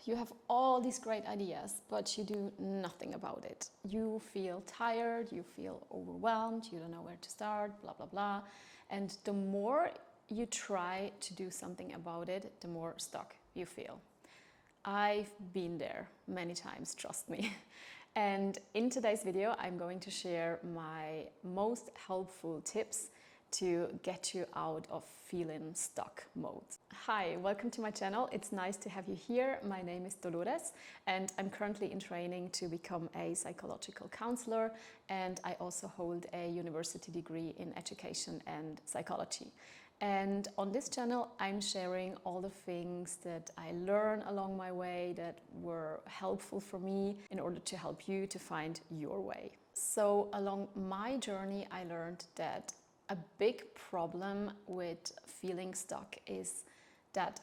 You have all these great ideas, but you do nothing about it. You feel tired, you feel overwhelmed, you don't know where to start, blah, blah, blah. And the more you try to do something about it, the more stuck you feel. I've been there many times, trust me. And in today's video, I'm going to share my most helpful tips to get you out of feeling stuck mode. Hi, welcome to my channel. It's nice to have you here. My name is Dolores and I'm currently in training to become a psychological counselor, and I also hold a university degree in education and psychology. And on this channel, I'm sharing all the things that I learned along my way that were helpful for me in order to help you to find your way. So along my journey, I learned that a big problem with feeling stuck is that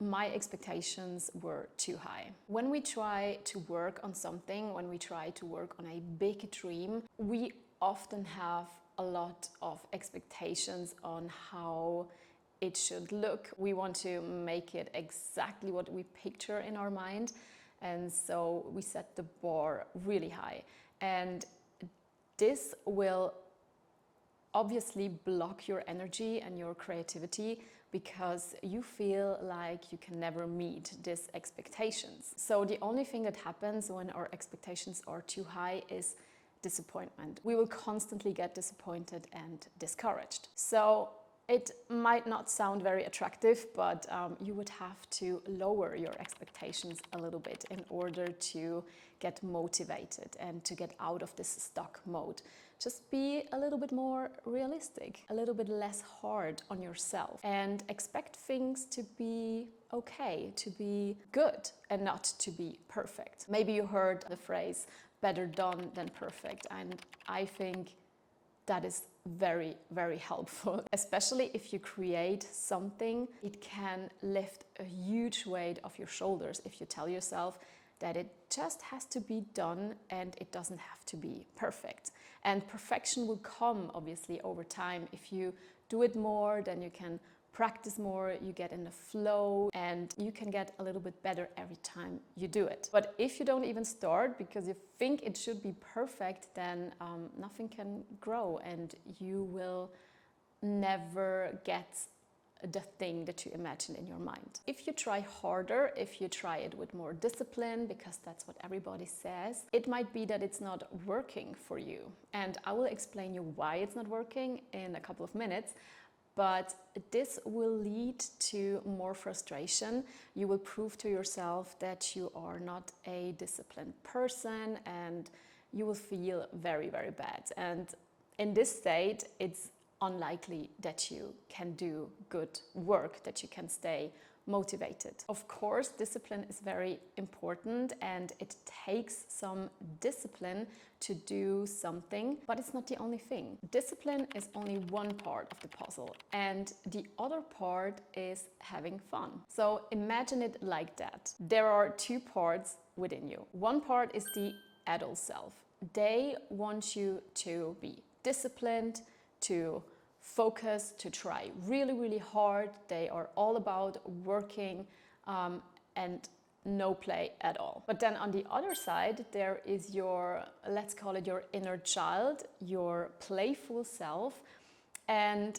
my expectations were too high. When we try to work on something, when we try to work on a big dream, we often have a lot of expectations on how it should look. We want to make it exactly what we picture in our mind, and so we set the bar really high. And this will obviously block your energy and your creativity because you feel like you can never meet these expectations. So the only thing that happens when our expectations are too high is disappointment. We will constantly get disappointed and discouraged. So it might not sound very attractive, but you would have to lower your expectations a little bit in order to get motivated and to get out of this stuck mode. Just be a little bit more realistic, a little bit less hard on yourself, and expect things to be okay, to be good and not to be perfect. Maybe you heard the phrase, better done than perfect, and I think that is very, very helpful. Especially if you create something, it can lift a huge weight off your shoulders if you tell yourself that it just has to be done and it doesn't have to be perfect. And perfection will come obviously over time. If you do it more, then you can practice more, you get in the flow, and you can get a little bit better every time you do it. But if you don't even start because you think it should be perfect, then nothing can grow and you will never get the thing that you imagined in your mind. If you try harder, if you try it with more discipline, because that's what everybody says, it might be that it's not working for you. And I will explain you why it's not working in a couple of minutes. But this will lead to more frustration. You will prove to yourself that you are not a disciplined person and you will feel very, very bad. And in this state, it's unlikely that you can do good work, that you can stay motivated. Of course, discipline is very important and it takes some discipline to do something, but it's not the only thing. Discipline is only one part of the puzzle, and the other part is having fun. So imagine it like that. There are two parts within you. One part is the adult self. They want you to be disciplined, to focus, to try really, really hard. They are all about working and no play at all. But then on the other side, there is your, let's call it your inner child, your playful self, and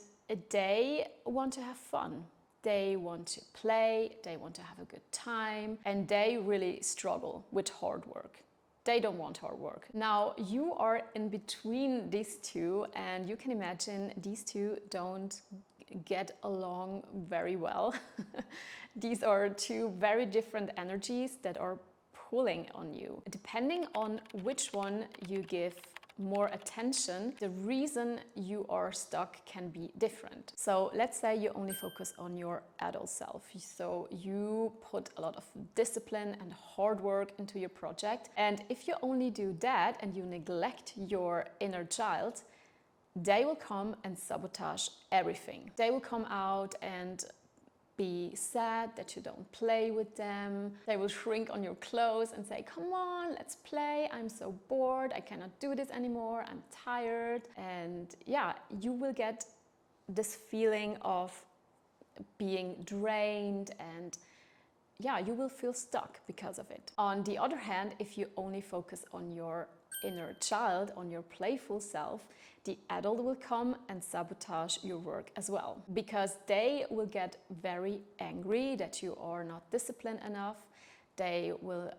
they want to have fun. They want to play, they want to have a good time, and they really struggle with hard work. They don't want hard work. Now, you are in between these two, and you can imagine these two don't get along very well. These are two very different energies that are pulling on you. Depending on which one you give more attention, the reason you are stuck can be different. So let's say you only focus on your adult self. So you put a lot of discipline and hard work into your project. And if you only do that and you neglect your inner child, they will come and sabotage everything. They will come out and be sad that you don't play with them. They will shrink on your clothes and say, come on, let's play. I'm so bored. I cannot do this anymore. I'm tired. And yeah, you will get this feeling of being drained and yeah, you will feel stuck because of it. On the other hand, if you only focus on your inner child, on your playful self, the adult will come and sabotage your work as well, because they will get very angry that you are not disciplined enough. They will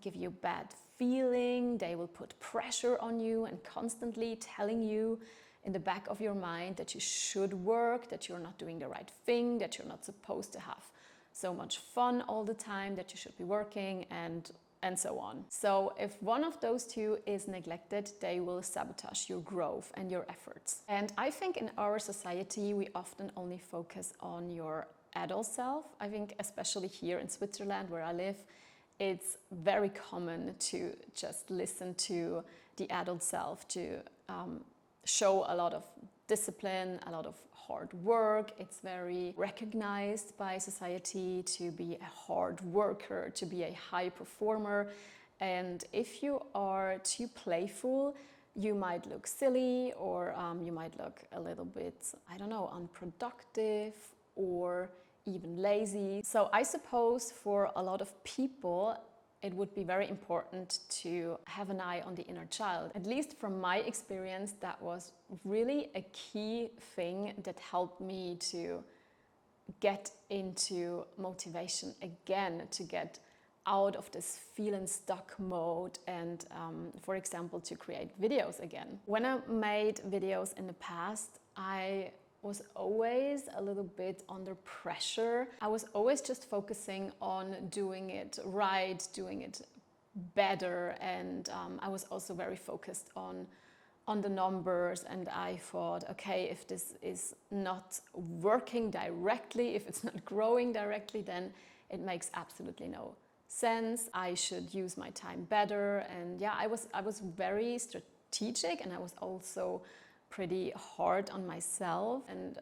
give you bad feeling. They will put pressure on you and constantly telling you in the back of your mind that you should work, that you're not doing the right thing, that you're not supposed to have so much fun all the time, that you should be working, and so on. So if one of those two is neglected, they will sabotage your growth and your efforts. And I think in our society, we often only focus on your adult self. I think especially here in Switzerland where I live, it's very common to just listen to the adult self, to show a lot of discipline, a lot of hard work. It's very recognized by society to be a hard worker, to be a high performer. And if you are too playful, you might look silly, or you might look a little bit, I don't know, unproductive or even lazy. So I suppose for a lot of people, it would be very important to have an eye on the inner child. At least from my experience, that was really a key thing that helped me to get into motivation again, to get out of this feeling stuck mode, and for example, to create videos again. When I made videos in the past, I was always a little bit under pressure. I was always just focusing on doing it right, doing it better, and I was also very focused on the numbers, and I thought, okay, if this is not working directly, if it's not growing directly, then it makes absolutely no sense. I should use my time better. And yeah, I was very strategic, and I was also pretty hard on myself, and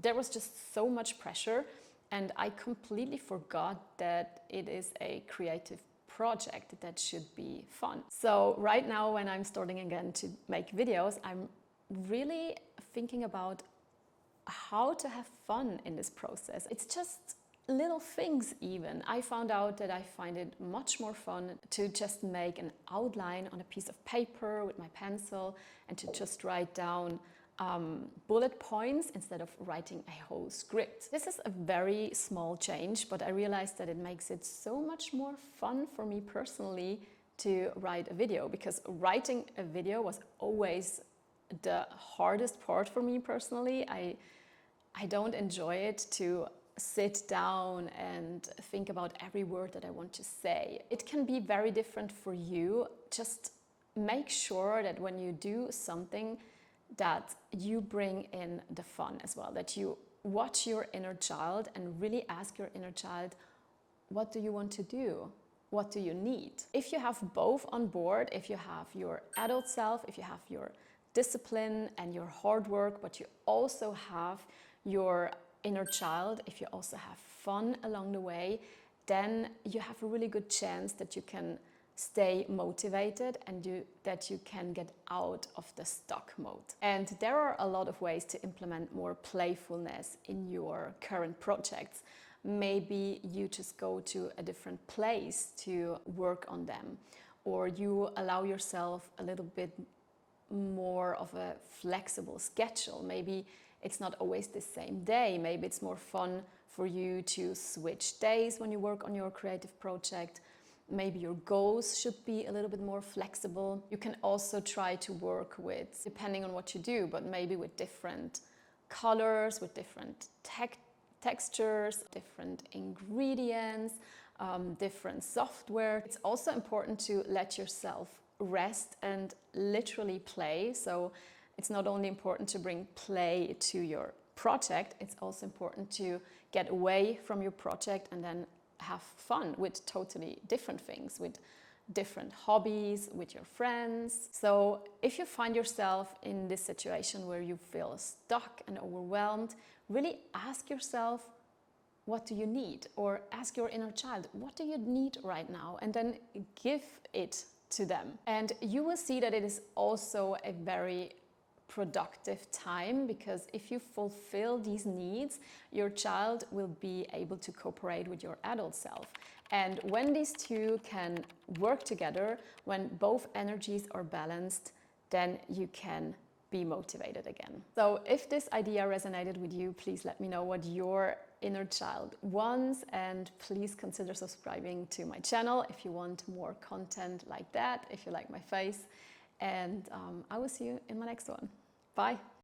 there was just so much pressure, and I completely forgot that it is a creative project that should be fun. So right now, when I'm starting again to make videos, I'm really thinking about how to have fun in this process. It's just little things even. I found out that I find it much more fun to just make an outline on a piece of paper with my pencil and to just write down bullet points instead of writing a whole script. This is a very small change, but I realized that it makes it so much more fun for me personally to write a video, because writing a video was always the hardest part for me personally. I don't enjoy it to sit down and think about every word that I want to say. It can be very different for you. Just make sure that when you do something, that you bring in the fun as well, that you watch your inner child and really ask your inner child, what do you want to do? What do you need? If you have both on board, if you have your adult self, if you have your discipline and your hard work, but you also have your inner child, if you also have fun along the way, then you have a really good chance that you can stay motivated and that you can get out of the stuck mode. And there are a lot of ways to implement more playfulness in your current projects. Maybe you just go to a different place to work on them, or you allow yourself a little bit more of a flexible schedule. Maybe it's not always the same day. Maybe it's more fun for you to switch days when you work on your creative project. Maybe your goals should be a little bit more flexible. You can also try to work with, depending on what you do, but maybe with different colors, with different textures, different ingredients, different software. It's also important to let yourself rest and literally play. So it's not only important to bring play to your project, it's also important to get away from your project and then have fun with totally different things, with different hobbies, with your friends. So if you find yourself in this situation where you feel stuck and overwhelmed, really ask yourself, what do you need? Or ask your inner child, what do you need right now? And then give it to them. And you will see that it is also a very productive time, because if you fulfill these needs, your child will be able to cooperate with your adult self. And when these two can work together, when both energies are balanced, then you can be motivated again. So if this idea resonated with you, please let me know what your inner child wants, and please consider subscribing to my channel if you want more content like that, if you like my face. And I will see you in my next one. Bye.